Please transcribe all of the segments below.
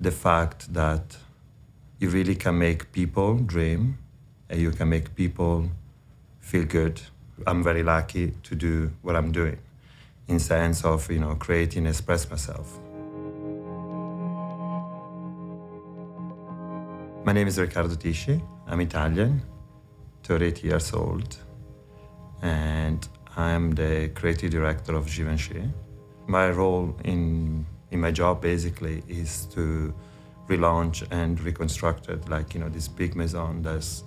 the fact that you really can make people dream and you can make people feel good. I'm very lucky to do what I'm doing in sense of, creating, express myself. My name is Riccardo Tisci. I'm Italian, 38 years old, and I'm the creative director of Givenchy. My role in my job basically is to relaunch and reconstruct it, this big maison that's,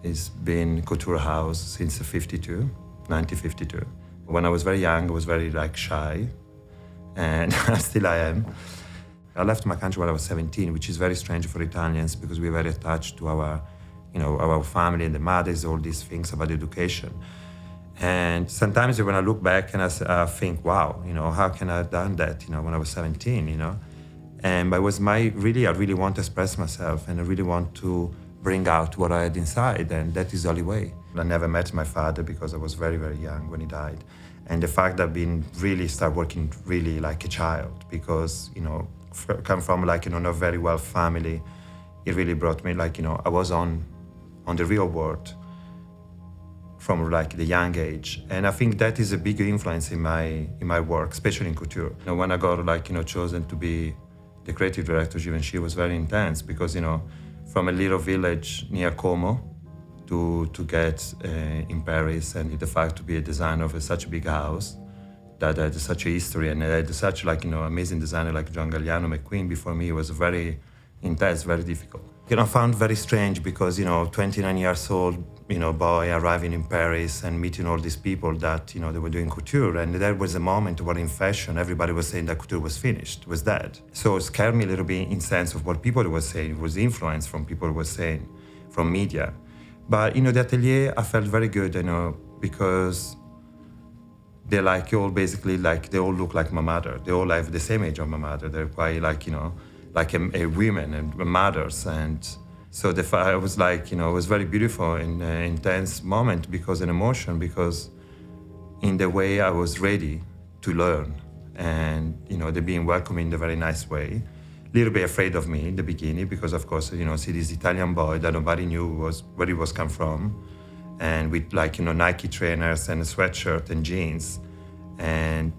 it's been couture house since 1952. When I was very young, I was very shy, and still I am. I left my country when I was 17, which is very strange for Italians because we're very attached to our family and the mothers, all these things about education. And sometimes when I look back and I think, wow, how can I have done that, when I was 17, And but it was I really want to express myself and I really want to bring out what I had inside, and that is the only way. I never met my father because I was very, very young when he died. And the fact that I've started working really like a child because, come from not a very well family, it really brought me I was on the real world from the young age. And I think that is a big influence in my work, especially in couture. When I got chosen to be the creative director of Givenchy, was very intense because, from a little village near Como to get in Paris, and the fact to be a designer of such a big house that had such a history and had such amazing designer like John Galliano McQueen before me was very intense, very difficult. I found very strange because 29 years old boy arriving in Paris and meeting all these people that they were doing couture, and there was a moment where in fashion everybody was saying that couture was finished, was dead. So it scared me a little bit in sense of what people were saying. It was influence from people were saying, from media. But the atelier I felt very good, because they're all basically they all look like my mother. They all have the same age of my mother. They're quite a women and mothers. And so I was it was very beautiful and intense moment because an emotion, because in the way I was ready to learn and, they being welcomed in a very nice way. A little bit afraid of me in the beginning because of course, see this Italian boy that nobody knew where he was come from. And with Nike trainers and a sweatshirt and jeans and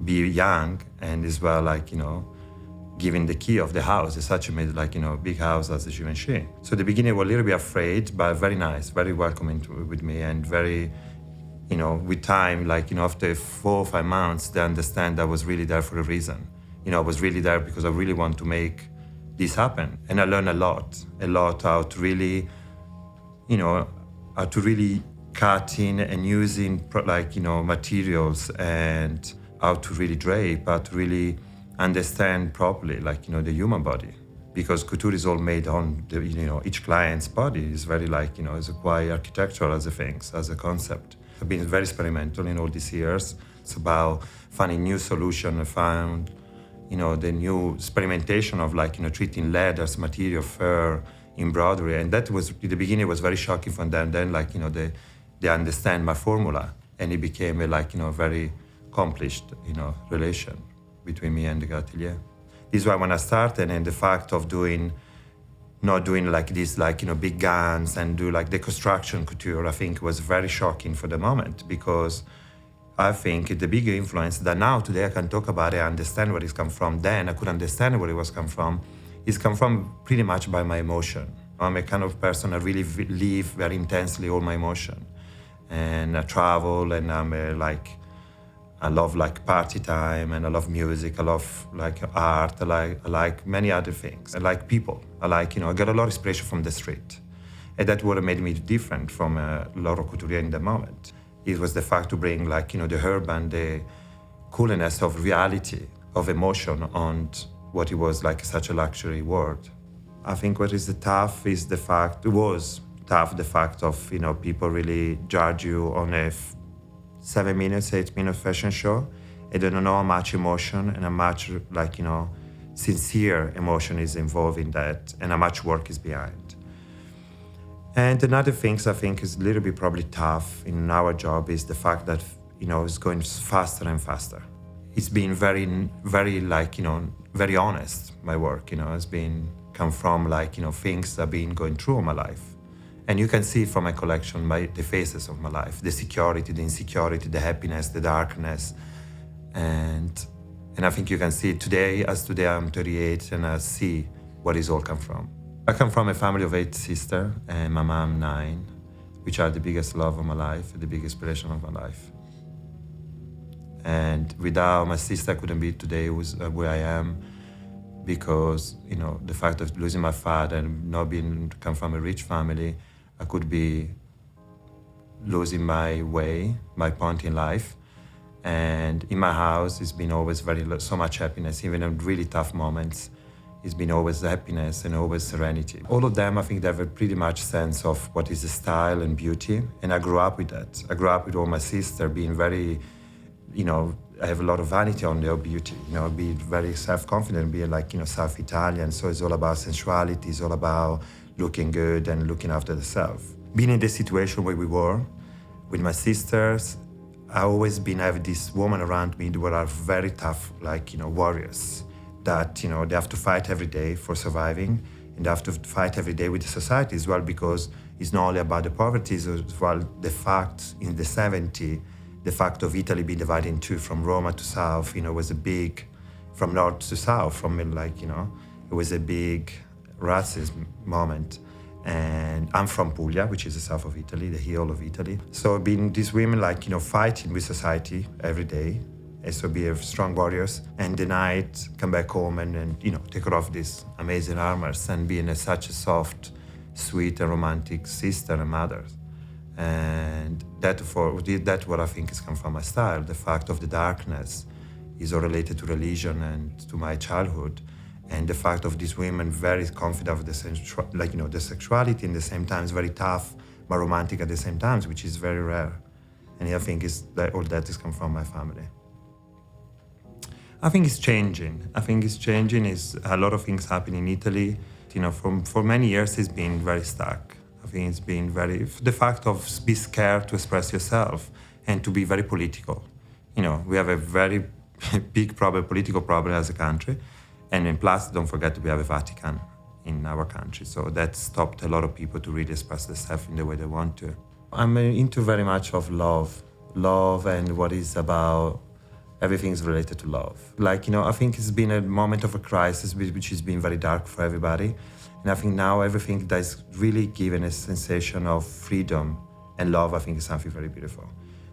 be young and as well giving the key of the house. It's such a big house as the Givenchy. So at the beginning I was a little bit afraid, but very nice, very welcoming with me and very, with time, after 4 or 5 months, they understand I was really there for a reason. I was really there because I really want to make this happen. And I learned a lot how to really, how to really cutting and using materials and how to really drape, how to really understand properly the human body, because couture is all made on each client's body is very is quite architectural as a things, as a concept. I've been very experimental in all these years. It's about finding new solution. I found the new experimentation of treating leathers, material, fur, embroidery, and that was in the beginning it was very shocking for them. Then they understand my formula, and it became a very accomplished relation between me and the atelier. This is why when I started, and the fact of not doing this big guns and do deconstruction couture, I think was very shocking for the moment, because I think the bigger influence that now today I can talk about it, I understand where it's come from. Then I could understand where it was come from. It's come from pretty much by my emotion. I'm a kind of person I really live very intensely all my emotion, and I travel, and I love party time, and I love music. I love art. I like many other things. I like people. I got a lot of inspiration from the street, and that's what made me different from a lot of couturier in the moment. It was the fact to bring the urban, the coolness of reality, of emotion on what it was such a luxury world. I think what is tough is the fact of people really judge you on a 7 minutes, 8 minute fashion show, and they don't know how much emotion and how much sincere emotion is involved in that, and how much work is behind. And another thing I think is a little bit probably tough in our job is the fact that it's going faster and faster. it's been very, very like, very honest, my work, has been come from like, things I've been going through in my life. And you can see from my collection, the phases of my life, the security, the insecurity, the happiness, the darkness. And I think you can see today I'm 38 and I see where it's all come from. I come from a family of 8 sisters and my mom 9, which are the biggest love of my life, the biggest inspiration of my life. And without my sister, I couldn't be today where I am, because, the fact of losing my father and not being come from a rich family, I could be losing my way, my point in life. And in my house, it's been always so much happiness, even in really tough moments. It's been always happiness and always serenity. All of them, I think they have a pretty much sense of what is the style and beauty. And I grew up with that. I grew up with all my sister being very, I have a lot of vanity on their beauty, be very self-confident, being like, South Italian. So it's all about sensuality, it's all about looking good and looking after the self. Being in the situation where we were with my sisters, I always have this woman around me who are very tough, like, warriors that, they have to fight every day for surviving, and they have to fight every day with the society as well, because it's not only about the poverty, it's as well the fact in the 70s, the fact of Italy being divided in two from Roma to South, was a big, from North to South, it was a big racism moment. And I'm from Puglia, which is the south of Italy, the heel of Italy. So being these women fighting with society every day, and so be strong warriors, and the night come back home and take off these amazing armors and being such a soft, sweet and romantic sister and mother. And that's what I think has come from my style. The fact of the darkness is all related to religion and to my childhood. And the fact of these women very confident of the sexuality, and the same time very tough, but romantic at the same time, which is very rare. And I think all that has come from my family. I think it's changing. Is a lot of things happen in Italy. For many years it's been very stuck. I think it's been the fact of be scared to express yourself and to be very political. We have a very big political problem as a country. And then plus, don't forget we have a Vatican in our country. So that stopped a lot of people to really express themselves in the way they want to. I'm into very much of love and what is about everything is related to love. I think it's been a moment of a crisis which has been very dark for everybody. And I think now everything that is really given a sensation of freedom and love, I think is something very beautiful.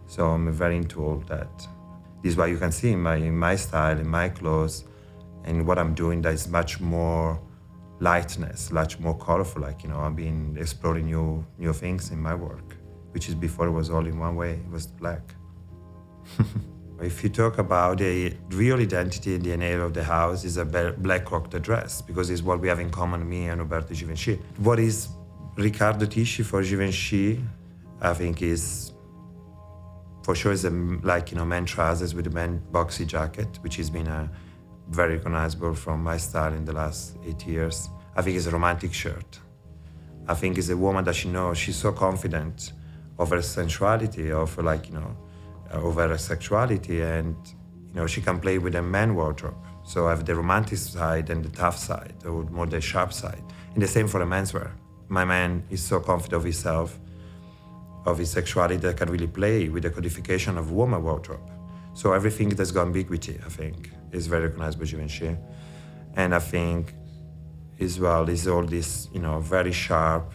So I'm very into all that. This is why you can see in my style, in my clothes, and what I'm doing, there is much more lightness, much more colorful. I've been exploring new things in my work, which is before it was all in one way, it was black. If you talk about the real identity and DNA of the house, is a black cropped dress, because it's what we have in common, me and Roberto Givenchy. What is Riccardo Tisci for Givenchy, I think is, for sure, is men trousers with a men boxy jacket, which has been very recognizable from my style in the last 8 years. I think it's a romantic shirt. I think it's a woman that she's so confident of her sensuality, of her sexuality, and she can play with a man wardrobe. So I have the romantic side and the tough side, or more the sharp side. And the same for the menswear. My man is so confident of himself, of his sexuality, that can really play with the codification of woman wardrobe. So everything that's got ambiguity, I think, is very recognized by Givenchy. And I think as well is all these, very sharp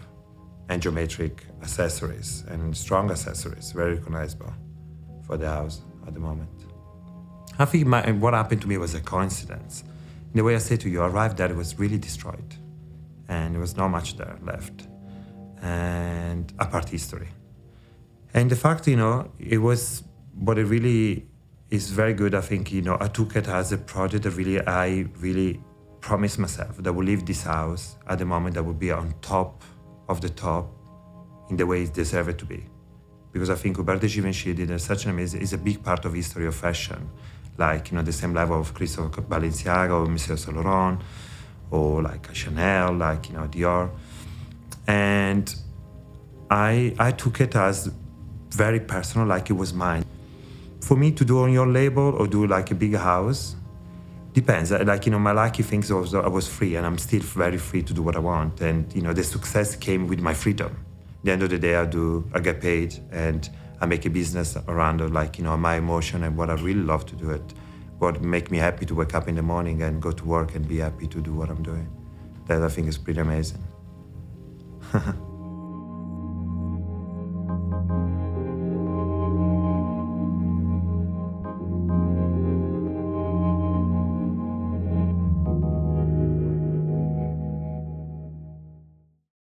and geometric accessories and strong accessories, very recognizable for the house at the moment. I think what happened to me was a coincidence. In the way I say to you, I arrived there, it was really destroyed. And there was not much there left. And apart history. And the fact, it was, but it really is very good. I think, I took it as a project that I really promised myself that I would leave this house at the moment that would be on top of the top in the way it deserved to be. Because I think Roberto Givenchy did such an amazing, is a big part of history of fashion. The same level of Christopher Balenciaga or Monsieur Saint Laurent, or Chanel, Dior. And I took it as very personal, like it was mine. for me to do on your label or do like a big house, depends. Like, my lucky things was I was free, and I'm still very free to do what I want. And, the success came with my freedom. At the end of the day, I get paid, and I make a business around like, my emotion and what I really love to do it. What make me happy to wake up in the morning and go to work and be happy to do what I'm doing. That I think is pretty amazing.